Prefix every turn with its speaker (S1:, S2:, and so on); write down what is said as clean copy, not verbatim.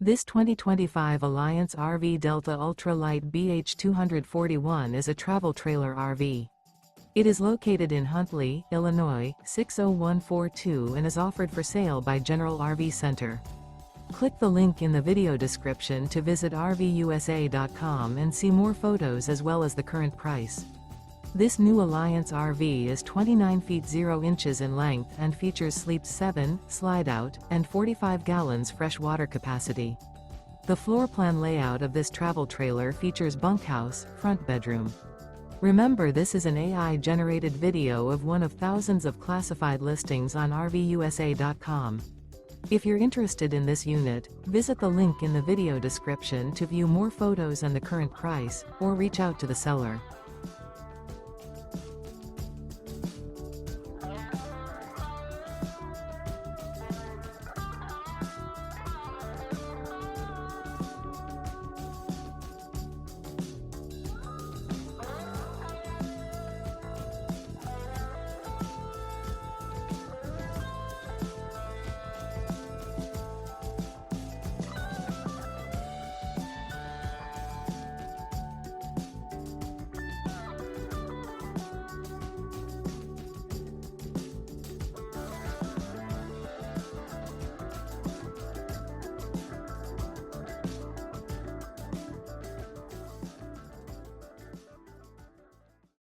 S1: This 2025 Alliance RV Delta Ultra Lite BH241 is a travel trailer RV. It is located in Huntley, Illinois, 60142 and is offered for sale by General RV Center. Click the link in the video description to visit RVUSA.com and see more photos as well as the current price. This new Alliance RV is 29 feet 0 inches in length and features sleeps 7, slide-out, and 45 gallons fresh water capacity. The floor plan layout of this travel trailer features bunkhouse, front bedroom. Remember, this is an AI-generated video of one of thousands of classified listings on RVUSA.com. If you're interested in this unit, visit the link in the video description to view more photos and the current price, or reach out to the seller.